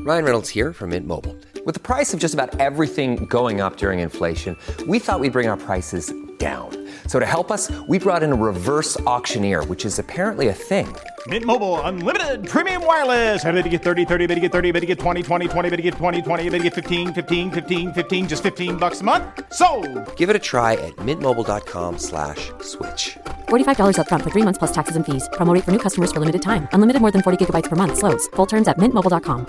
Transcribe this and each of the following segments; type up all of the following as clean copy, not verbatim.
Ryan Reynolds here from Mint Mobile. With the price of just about everything going up during inflation, we thought we'd bring our prices down. So to help us, we brought in a reverse auctioneer, which is apparently a thing. Mint Mobile Unlimited Premium Wireless. How to get 30, 30, bit to get 30, bit to get 20, 20, 20, bit to get 20, 20, bit to get 15, 15, 15, 15, just $15 a month? Sold! Give it a try at mintmobile.com/switch. $45 up front for 3 months plus taxes and fees. Promo rate for new customers for limited time. Unlimited more than 40 gigabytes per month. Slows full terms at mintmobile.com.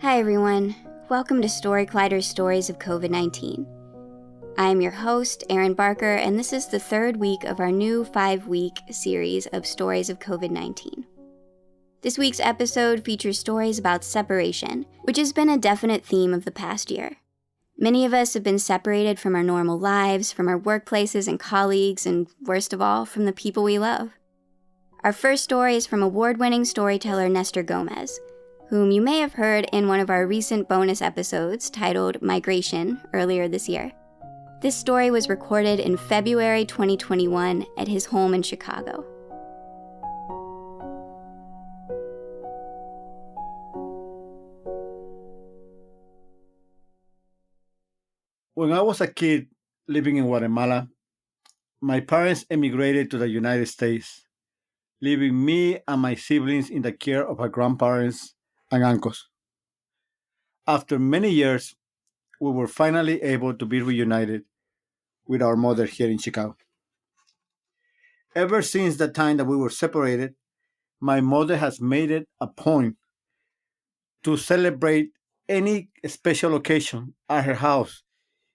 Hi everyone, welcome to Story Collider's Stories of COVID-19. I am your host, Erin Barker, and this is the third week of our new 5-week series of Stories of COVID-19. This week's episode features stories about separation, which has been a definite theme of the past year. Many of us have been separated from our normal lives, from our workplaces and colleagues, and worst of all, from the people we love. Our first story is from award-winning storyteller Nestor Gomez, whom you may have heard in one of our recent bonus episodes titled Migration earlier this year. This story was recorded in February 2021 at his home in Chicago. When I was a kid living in Guatemala, my parents emigrated to the United States, leaving me and my siblings in the care of our grandparents and uncles. After many years, we were finally able to be reunited with our mother here in Chicago. Ever since the time that we were separated, my mother has made it a point to celebrate any special occasion at her house.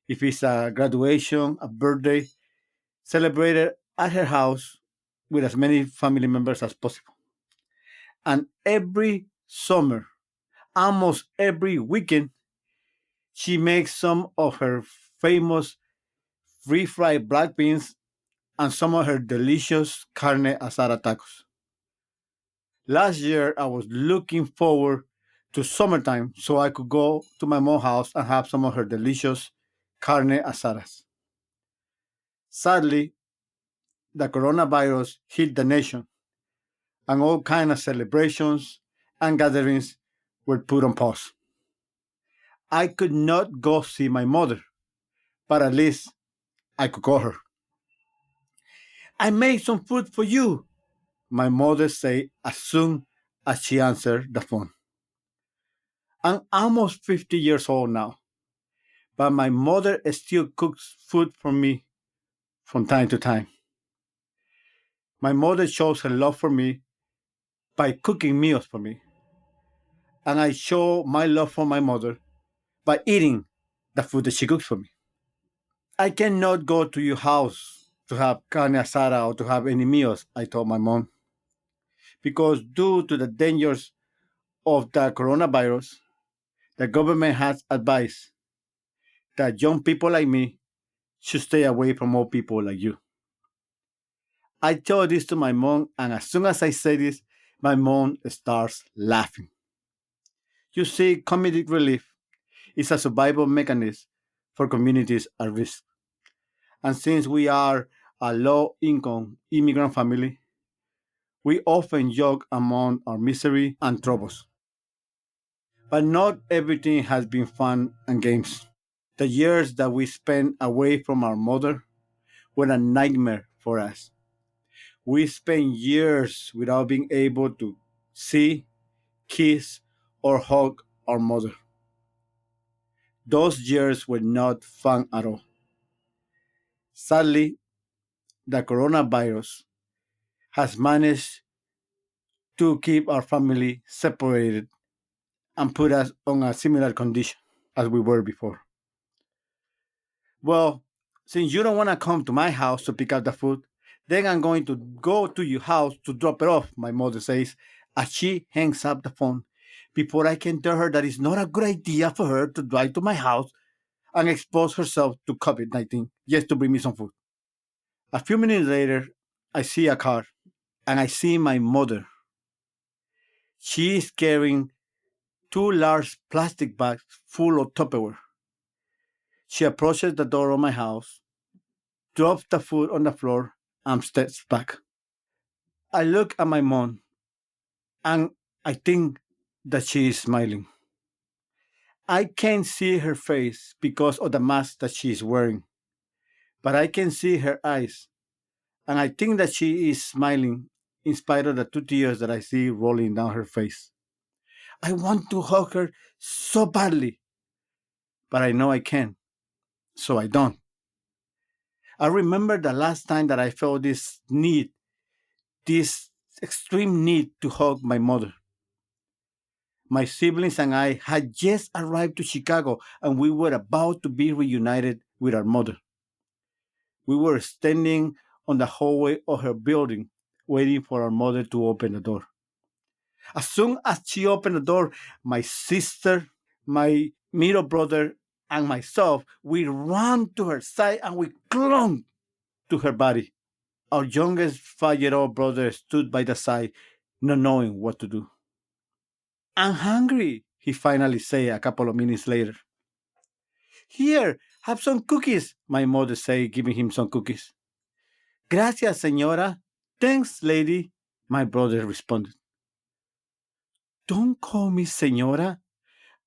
If it's a graduation, a birthday, celebrate it at her house with as many family members as possible. And every summer, almost every weekend, she makes some of her famous refried black beans and some of her delicious carne asada tacos. Last year, I was looking forward to summertime so I could go to my mom's house and have some of her delicious carne asadas. Sadly, the coronavirus hit the nation, and all kinds of celebrations and gatherings were put on pause. I could not go see my mother, but at least I could call her. I made some food for you, my mother said as soon as she answered the phone. I'm almost 50 years old now, but my mother still cooks food for me from time to time. My mother shows her love for me by cooking meals for me, and I show my love for my mother by eating the food that she cooks for me. I cannot go to your house to have carne asada or to have any meals, I told my mom, because due to the dangers of the coronavirus, the government has advised that young people like me should stay away from old people like you. I told this to my mom, and as soon as I say this, my mom starts laughing. You see, comedic relief is a survival mechanism for communities at risk. And since we are a low income immigrant family, we often joke among our misery and troubles. But not everything has been fun and games. The years that we spent away from our mother were a nightmare for us. We spent years without being able to see, kiss, or hug our mother. Those years were not fun at all. Sadly, the coronavirus has managed to keep our family separated and put us on a similar condition as we were before. Well, since you don't want to come to my house to pick up the food, then I'm going to go to your house to drop it off, my mother says, as she hangs up the phone before I can tell her that it's not a good idea for her to drive to my house and expose herself to COVID-19 just to bring me some food. A few minutes later, I see a car and I see my mother. She is carrying 2 large plastic bags full of Tupperware. She approaches the door of my house, drops the food on the floor, and steps back. I look at my mom, and I think that she is smiling. I can't see her face because of the mask that she is wearing, but I can see her eyes, and I think that she is smiling in spite of the 2 tears that I see rolling down her face. I want to hug her so badly, but I know I can't, so I don't. I remember the last time that I felt this need, this extreme need to hug my mother. My siblings and I had just arrived to Chicago and we were about to be reunited with our mother. We were standing on the hallway of her building, waiting for our mother to open the door. As soon as she opened the door, my sister, my middle brother, and myself, we ran to her side and we clung to her body. Our youngest 5-year-old brother stood by the side, not knowing what to do. I'm hungry, he finally said a couple of minutes later. Here, have some cookies, my mother said, giving him some cookies. Gracias, señora. Thanks, lady, my brother responded. Don't call me señora.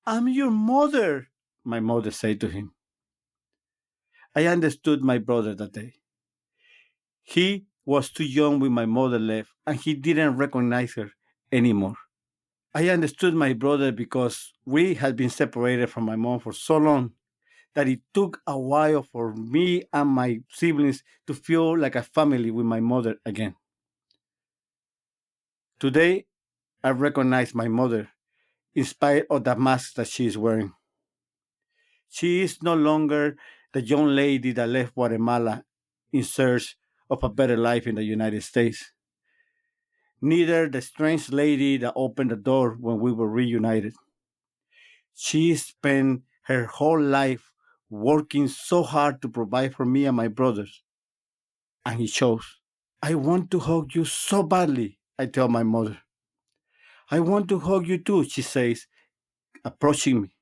I'm your mother, my mother said to him. I understood my brother that day. He was too young when my mother left, and he didn't recognize her anymore. I understood my brother because we had been separated from my mom for so long that it took a while for me and my siblings to feel like a family with my mother again. Today, I recognize my mother in spite of the mask that she is wearing. She is no longer the young lady that left Guatemala in search of a better life in the United States. Neither the strange lady that opened the door when we were reunited. She spent her whole life working so hard to provide for me and my brothers. And it shows. I want to hug you so badly, I tell my mother. I want to hug you too, she says, approaching me.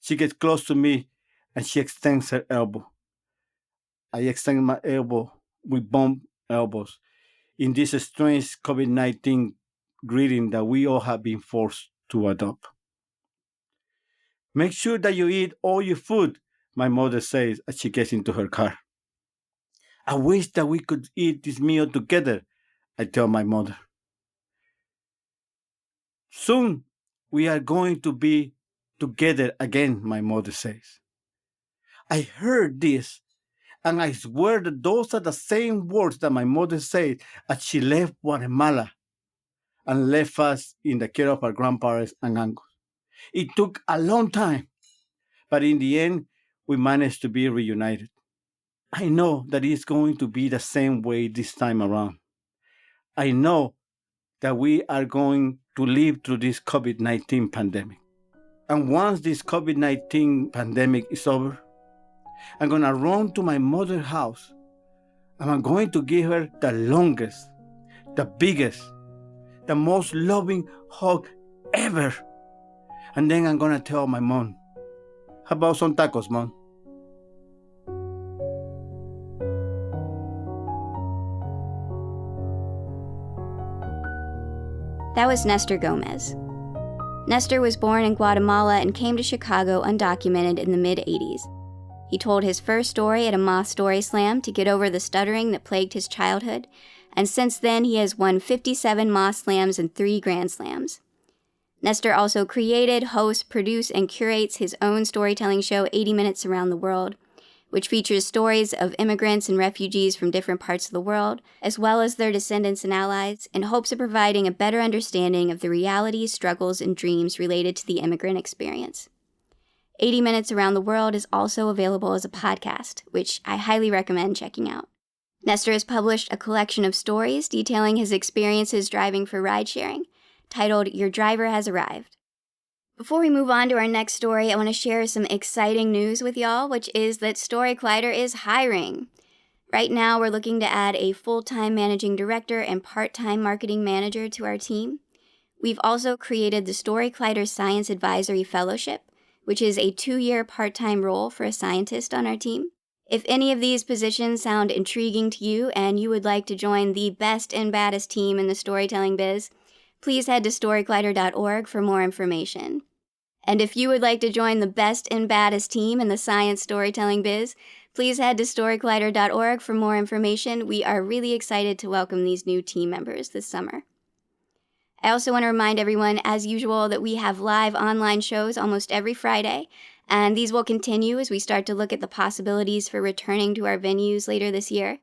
She gets close to me and she extends her elbow. I extend my elbow. We bump elbows in this strange COVID-19 greeting that we all have been forced to adopt. Make sure that you eat all your food, my mother says as she gets into her car. I wish that we could eat this meal together, I tell my mother. Soon we are going to be together again, my mother says. I heard this, and I swear that those are the same words that my mother said as she left Guatemala and left us in the care of our grandparents and uncles. It took a long time, but in the end, we managed to be reunited. I know that it's going to be the same way this time around. I know that we are going to live through this COVID-19 pandemic. And once this COVID-19 pandemic is over, I'm going to run to my mother's house and I'm going to give her the longest, the biggest, the most loving hug ever. And then I'm going to tell my mom, how about some tacos, Mom? That was Nestor Gomez. Nestor was born in Guatemala and came to Chicago undocumented in the mid-'80s. He told his first story at a Moth Story Slam to get over the stuttering that plagued his childhood, and since then he has won 57 Moth Slams and 3 Grand Slams. Nestor also created, hosts, produces, and curates his own storytelling show, 80 Minutes Around the World, which features stories of immigrants and refugees from different parts of the world, as well as their descendants and allies, in hopes of providing a better understanding of the realities, struggles, and dreams related to the immigrant experience. 80 Minutes Around the World is also available as a podcast, which I highly recommend checking out. Nestor has published a collection of stories detailing his experiences driving for ride-sharing, titled Your Driver Has Arrived. Before we move on to our next story, I want to share some exciting news with y'all, which is that Story Collider is hiring. Right now, we're looking to add a full-time managing director and part-time marketing manager to our team. We've also created the Story Collider Science Advisory Fellowship, which is a 2-year part-time role for a scientist on our team. If any of these positions sound intriguing to you and you would like to join the best and baddest team in the storytelling biz, please head to storycollider.org for more information. And if you would like to join the best and baddest team in the science storytelling biz, please head to storycollider.org for more information. We are really excited to welcome these new team members this summer. I also want to remind everyone, as usual, that we have live online shows almost every Friday, and these will continue as we start to look at the possibilities for returning to our venues later this year.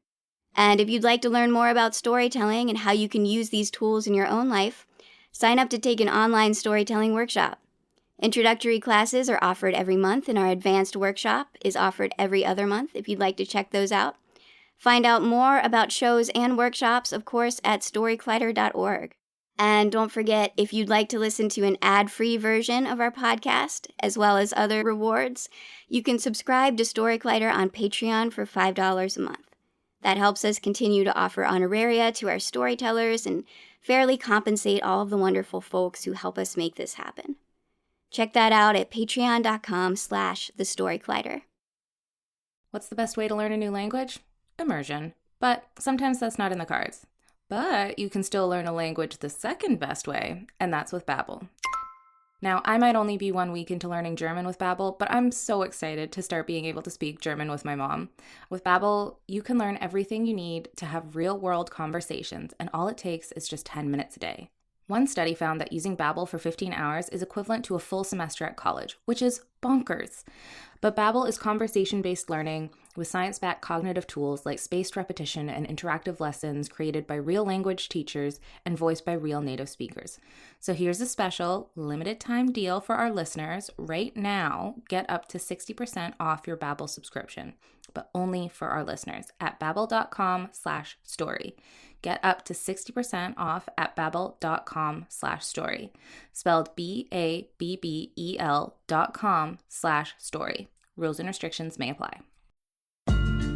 And if you'd like to learn more about storytelling and how you can use these tools in your own life, sign up to take an online storytelling workshop. Introductory classes are offered every month, and our advanced workshop is offered every other month if you'd like to check those out. Find out more about shows and workshops, of course, at storycollider.org. And don't forget, if you'd like to listen to an ad-free version of our podcast, as well as other rewards, you can subscribe to Story Collider on Patreon for $5 a month. That helps us continue to offer honoraria to our storytellers and fairly compensate all of the wonderful folks who help us make this happen. Check that out at patreon.com/thestorycollider. What's the best way to learn a new language? Immersion. But sometimes that's not in the cards. But you can still learn a language the second best way, and that's with Babbel. Now, I might only be 1 week into learning German with Babbel, but I'm so excited to start being able to speak German with my mom. With Babbel, you can learn everything you need to have real-world conversations, and all it takes is just 10 minutes a day. One study found that using Babbel for 15 hours is equivalent to a full semester at college, which is bonkers. But Babbel is conversation-based learning with science-backed cognitive tools like spaced repetition and interactive lessons created by real language teachers and voiced by real native speakers. So here's a special limited-time deal for our listeners. Right now, get up to 60% off your Babbel subscription, but only for our listeners at babbel.com/story. Get up to 60% off at babbel.com/story. Spelled BABBEL.com/story. Rules and restrictions may apply.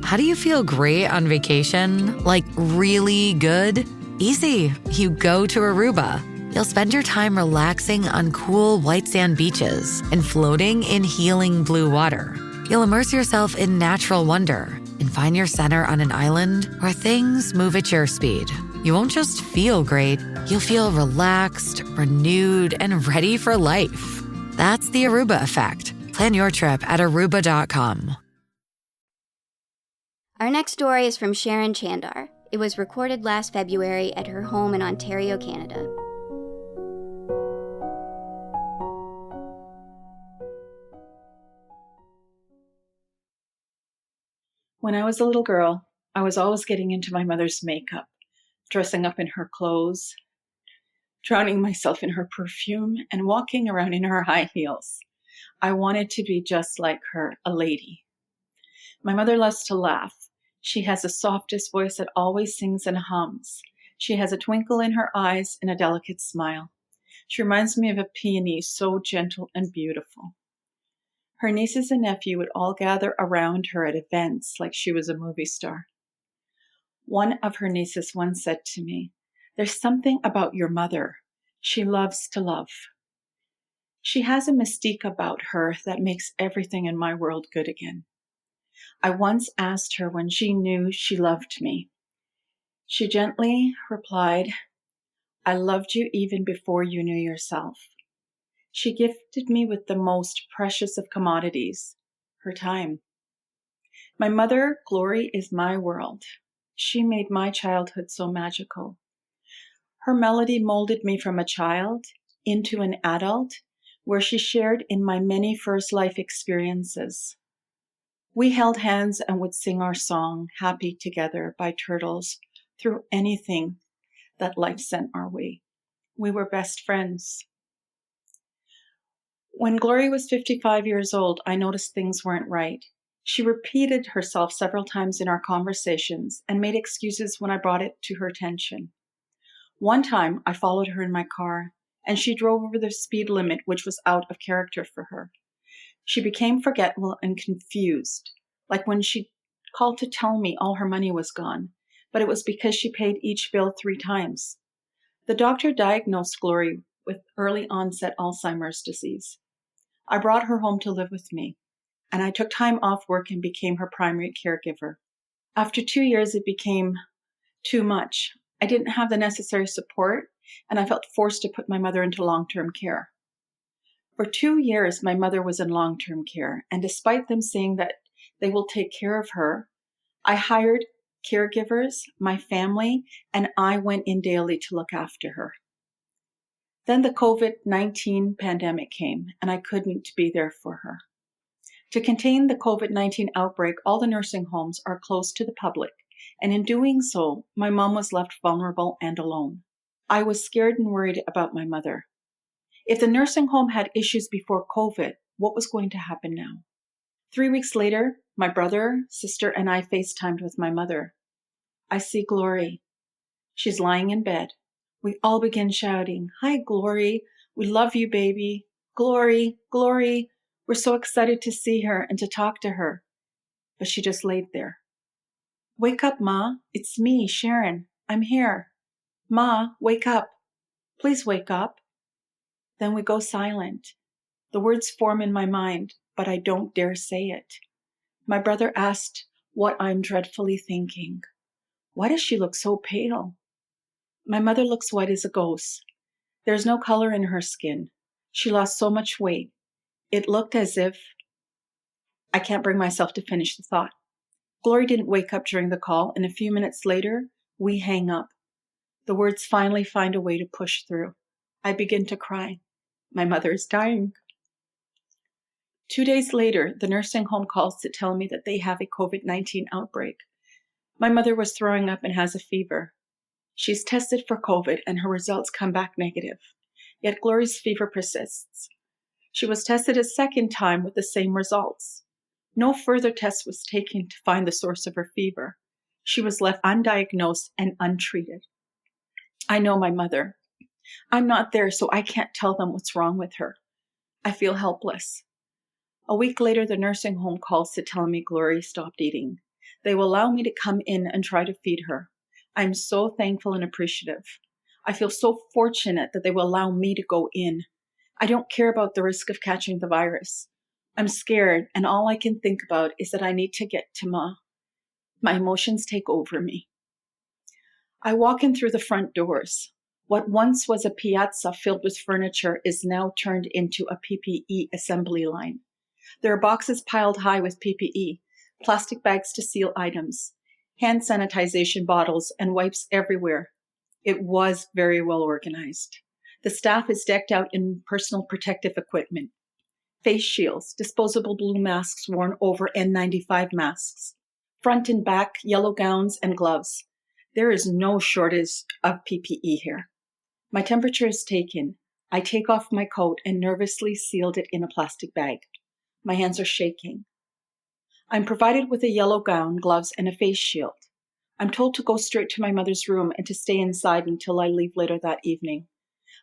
How do you feel great on vacation? Like really good? Easy. You go to Aruba. You'll spend your time relaxing on cool white sand beaches and floating in healing blue water. You'll immerse yourself in natural wonder and find your center on an island where things move at your speed. You won't just feel great, you'll feel relaxed, renewed, and ready for life. That's the Aruba effect. Plan your trip at aruba.com. Our next story is from Sharon Chandar. It was recorded last February at her home in Ontario, Canada. When I was a little girl, I was always getting into my mother's makeup, dressing up in her clothes, drowning myself in her perfume, and walking around in her high heels. I wanted to be just like her, a lady. My mother loves to laugh. She has the softest voice that always sings and hums. She has a twinkle in her eyes and a delicate smile. She reminds me of a peony, so gentle and beautiful. Her nieces and nephew would all gather around her at events like she was a movie star. One of her nieces once said to me, "There's something about your mother. She loves to love. She has a mystique about her that makes everything in my world good again." I once asked her when she knew she loved me. She gently replied, "I loved you even before you knew yourself." She gifted me with the most precious of commodities, her time. My mother, Glory, is my world. She made my childhood so magical. Her melody molded me from a child into an adult, where she shared in my many first life experiences. We held hands and would sing our song, Happy Together by Turtles, through anything that life sent our way. We were best friends. When Glory was 55 years old, I noticed things weren't right. She repeated herself several times in our conversations and made excuses when I brought it to her attention. One time, I followed her in my car, and she drove over the speed limit, which was out of character for her. She became forgetful and confused, like when she called to tell me all her money was gone, but it was because she paid each bill 3 times. The doctor diagnosed Glory with early onset Alzheimer's disease. I brought her home to live with me, and I took time off work and became her primary caregiver. After 2 years, it became too much. I didn't have the necessary support, and I felt forced to put my mother into long-term care. For 2 years, my mother was in long-term care, and despite them saying that they will take care of her, I hired caregivers, my family, and I went in daily to look after her. Then the COVID-19 pandemic came, and I couldn't be there for her. To contain the COVID-19 outbreak, all the nursing homes are closed to the public, and in doing so, my mom was left vulnerable and alone. I was scared and worried about my mother. If the nursing home had issues before COVID, what was going to happen now? 3 weeks later, my brother, sister, and I FaceTimed with my mother. I see Glory. She's lying in bed. We all begin shouting, "Hi, Glory. We love you, baby. Glory, Glory." We're so excited to see her and to talk to her. But she just laid there. "Wake up, Ma. It's me, Sharon. I'm here. Ma, wake up. Please wake up." Then we go silent. The words form in my mind, but I don't dare say it. My brother asked what I'm dreadfully thinking. Why does she look so pale? My mother looks white as a ghost. There's no color in her skin. She lost so much weight. It looked as if... I can't bring myself to finish the thought. Glory didn't wake up during the call, and a few minutes later, we hang up. The words finally find a way to push through. I begin to cry. My mother is dying. 2 days later, the nursing home calls to tell me that they have a COVID-19 outbreak. My mother was throwing up and has a fever. She's tested for COVID and her results come back negative. Yet Glory's fever persists. She was tested a second time with the same results. No further test was taken to find the source of her fever. She was left undiagnosed and untreated. I know my mother. I'm not there, so I can't tell them what's wrong with her. I feel helpless. A week later, the nursing home calls to tell me Glory stopped eating. They will allow me to come in and try to feed her. I'm so thankful and appreciative. I feel so fortunate that they will allow me to go in. I don't care about the risk of catching the virus. I'm scared, and all I can think about is that I need to get to Ma. My emotions take over me. I walk in through the front doors. What once was a piazza filled with furniture is now turned into a PPE assembly line. There are boxes piled high with PPE, plastic bags to seal items, hand sanitization bottles, and wipes everywhere. It was very well organized. The staff is decked out in personal protective equipment, face shields, disposable blue masks worn over N95 masks, front and back yellow gowns and gloves. There is no shortage of PPE here. My temperature is taken. I take off my coat and nervously sealed it in a plastic bag. My hands are shaking. I'm provided with a yellow gown, gloves, and a face shield. I'm told to go straight to my mother's room and to stay inside until I leave later that evening.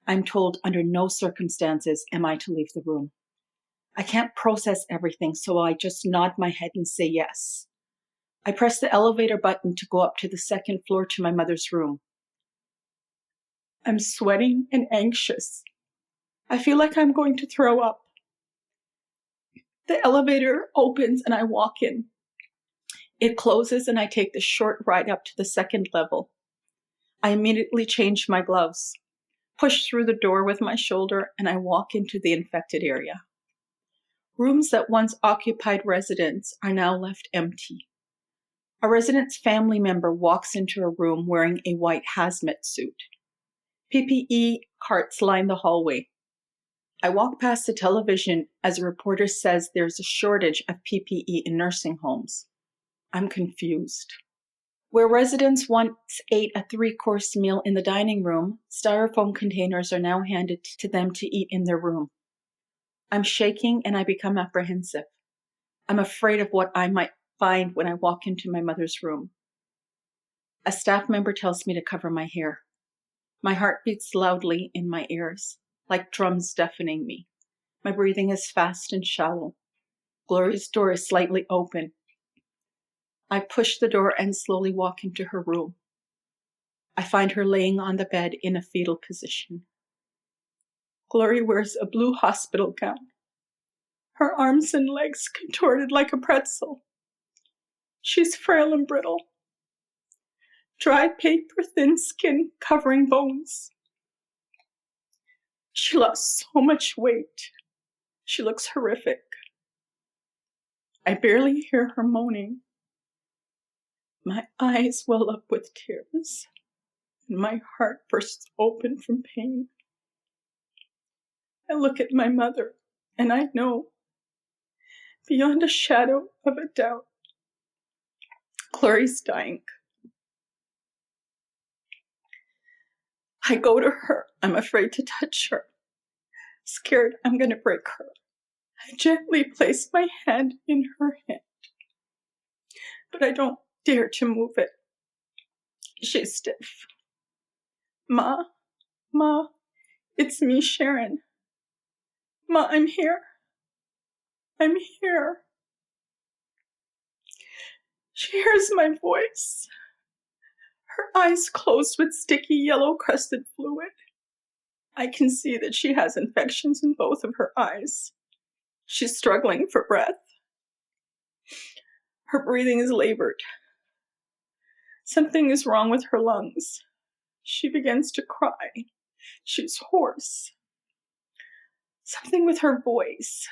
I'm told under no circumstances am I to leave the room. I can't process everything, so I just nod my head and say yes. I press the elevator button to go up to the second floor to my mother's room. I'm sweating and anxious. I feel like I'm going to throw up. The elevator opens and I walk in. It closes and I take the short ride up to the second level. I immediately change my gloves, push through the door with my shoulder, and I walk into the infected area. Rooms that once occupied residents are now left empty. A resident's family member walks into a room wearing a white hazmat suit. PPE carts line the hallway. I walk past the television as a reporter says there's a shortage of PPE in nursing homes. I'm confused. Where residents once ate a 3-course meal in the dining room, styrofoam containers are now handed to them to eat in their room. I'm shaking and I become apprehensive. I'm afraid of what I might find when I walk into my mother's room. A staff member tells me to cover my hair. My heart beats loudly in my ears, like drums deafening me. My breathing is fast and shallow. Glory's door is slightly open. I push the door and slowly walk into her room. I find her laying on the bed in a fetal position. Glory wears a blue hospital gown. her arms and legs contorted like a pretzel. She's frail and brittle. Dry paper, thin skin covering bones. She lost so much weight. She looks horrific. I barely hear her moaning. My eyes well up with tears, and my heart bursts open from pain. I look at my mother, and I know, beyond a shadow of a doubt, Glory's dying. I go to her. I'm afraid to touch her. Scared I'm going to break her. I gently place my hand in her hand, but I don't dare to move it. She's stiff. Ma, it's me, Sharon. Ma, I'm here. I'm here. She hears my voice. Her eyes closed with sticky yellow crusted fluid. I can see that she has infections in both of her eyes. She's struggling for breath. Her breathing is labored. Something is wrong with her lungs. She begins to cry. She's hoarse. Something with her voice.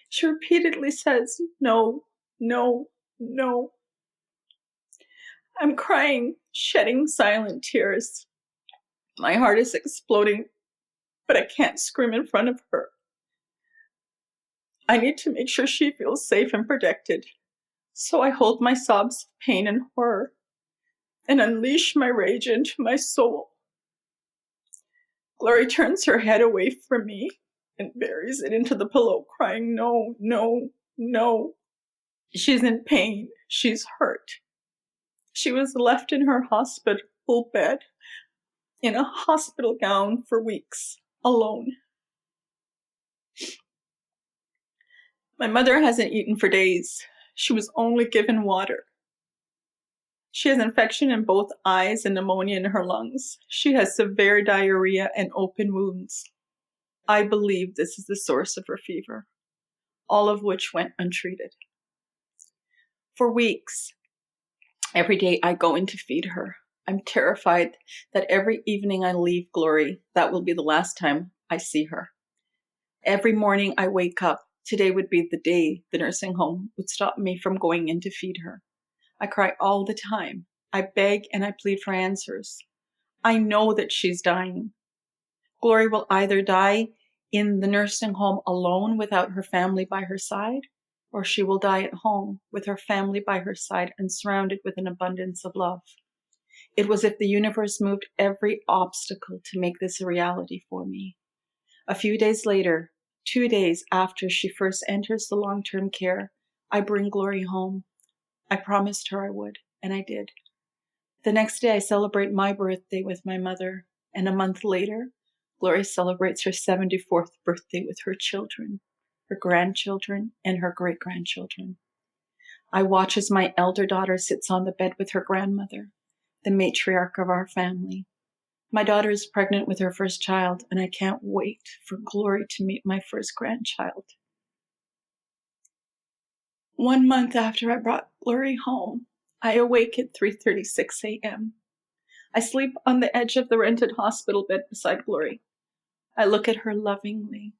She repeatedly says, no, no, no. I'm crying, shedding silent tears. My heart is exploding, but I can't scream in front of her. I need to make sure she feels safe and protected, so I hold my sobs of pain and horror and unleash my rage into my soul. Glory turns her head away from me and buries it into the pillow, crying, no, no, no. She's in pain. She's hurt. She was left in her hospital bed in a hospital gown for weeks, alone. My mother hasn't eaten for days. She was only given water. She has infection in both eyes and pneumonia in her lungs. She has severe diarrhea and open wounds. I believe this is the source of her fever, all of which went untreated. For weeks, every day I go in to feed her. I'm terrified that every evening I leave Glory, that will be the last time I see her. Every morning I wake up. Today would be the day the nursing home would stop me from going in to feed her. I cry all the time. I beg and I plead for answers. I know that she's dying. Glory will either die in the nursing home alone without her family by her side, or she will die at home with her family by her side and surrounded with an abundance of love. It was as if the universe moved every obstacle to make this a reality for me. A few days later, 2 days after she first enters the long-term care, I bring Glory home. I promised her I would, and I did. The next day I celebrate my birthday with my mother, and a month later, Glory celebrates her 74th birthday with her children, her grandchildren, and her great-grandchildren. I watch as my elder daughter sits on the bed with her grandmother, the matriarch of our family. My daughter is pregnant with her first child, and I can't wait for Glory to meet my first grandchild. 1 month after I brought Glory home, I awake at 3:36 a.m. I sleep on the edge of the rented hospital bed beside Glory. I look at her lovingly.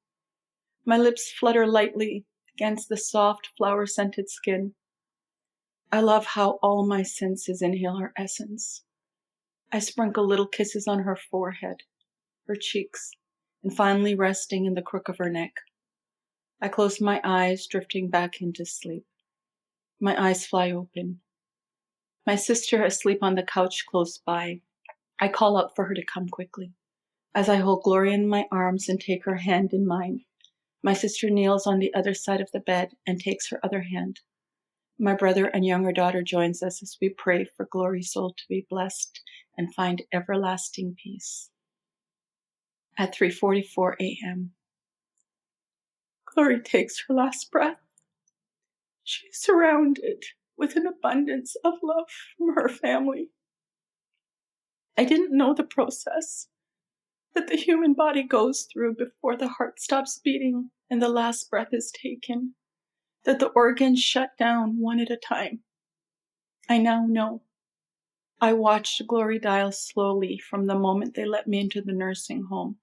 My lips flutter lightly against the soft, flower-scented skin. I love how all my senses inhale her essence. I sprinkle little kisses on her forehead, her cheeks, and finally resting in the crook of her neck. I close my eyes, drifting back into sleep. My eyes fly open. My sister is asleep on the couch close by. I call out for her to come quickly. As I hold Gloria in my arms and take her hand in mine, my sister kneels on the other side of the bed and takes her other hand. My brother and younger daughter joins us as we pray for Glory's soul to be blessed and find everlasting peace. At 3:44 a.m., Glory takes her last breath. She's surrounded with an abundance of love from her family. I didn't know the process that the human body goes through before the heart stops beating and the last breath is taken, that the organs shut down one at a time. I now know. I watched Glory die slowly from the moment they let me into the nursing home.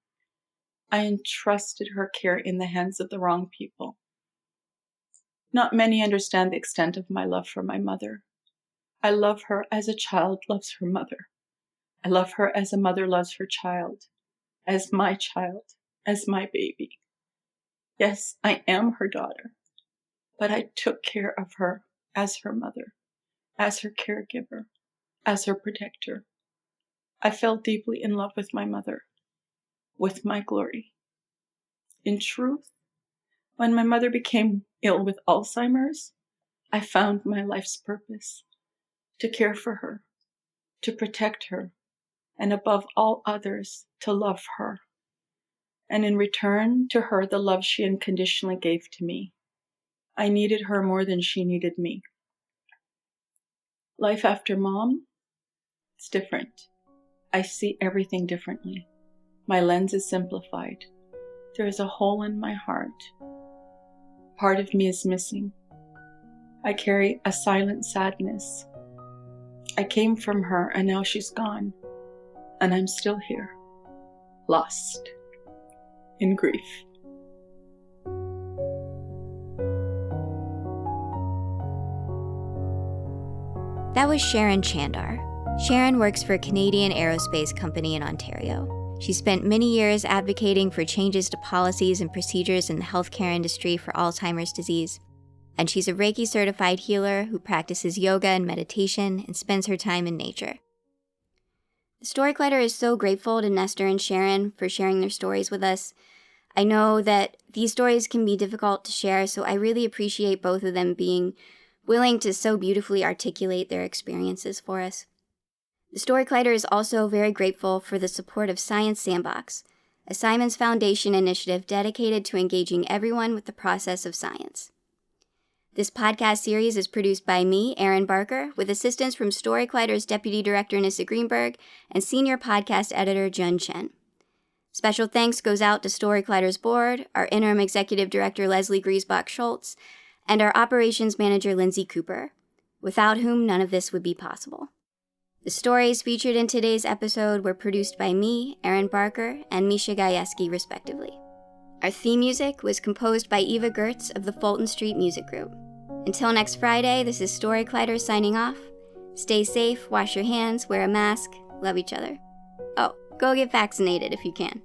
I entrusted her care in the hands of the wrong people. Not many understand the extent of my love for my mother. I love her as a child loves her mother. I love her as a mother loves her child, as my baby. Yes, I am her daughter, but I took care of her as her mother, as her caregiver, as her protector. I fell deeply in love with my mother, with my Glory. In truth, when my mother became ill with Alzheimer's, I found my life's purpose, to care for her, to protect her, and above all others, to love her. And in return to her, the love she unconditionally gave to me. I needed her more than she needed me. Life after Mom, it's different. I see everything differently. My lens is simplified. There is a hole in my heart. Part of me is missing. I carry a silent sadness. I came from her and now she's gone. And I'm still here, lost in grief. That was Sharon Chandar. Sharon works for a Canadian Aerospace company in Ontario. She spent many years advocating for changes to policies and procedures in the healthcare industry for Alzheimer's disease. And she's a Reiki certified healer who practices yoga and meditation and spends her time in nature. The Story Collider is so grateful to Nestor and Sharon for sharing their stories with us. I know that these stories can be difficult to share, so I really appreciate both of them being willing to so beautifully articulate their experiences for us. The Story Collider is also very grateful for the support of Science Sandbox, a Simons Foundation initiative dedicated to engaging everyone with the process of science. This podcast series is produced by me, Erin Barker, with assistance from Story Collider's Deputy Director Nissa Greenberg and Senior Podcast Editor Jun Chen. Special thanks goes out to Story Collider's board, our Interim Executive Director Leslie Griesbach-Schultz, and our Operations Manager Lindsay Cooper, without whom none of this would be possible. The stories featured in today's episode were produced by me, Erin Barker, and Misha Gajewski, respectively. Our theme music was composed by Eva Gertz of the Fulton Street Music Group. Until next Friday, this is Story Collider signing off. Stay safe, wash your hands, wear a mask, love each other. Oh, go get vaccinated if you can.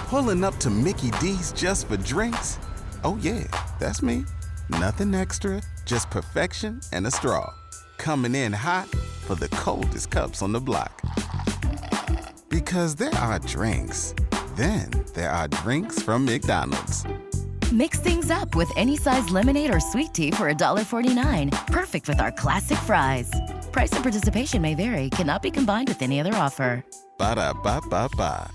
Pulling up to Mickey D's just for drinks? Oh yeah, that's me. Nothing extra, just perfection and a straw. Coming in hot for the coldest cups on the block. Because there are drinks. Then there are drinks from McDonald's. Mix things up with any size lemonade or sweet tea for $1.49. Perfect with our classic fries. Price and participation may vary. Cannot be combined with any other offer. Ba-da-ba-ba-ba.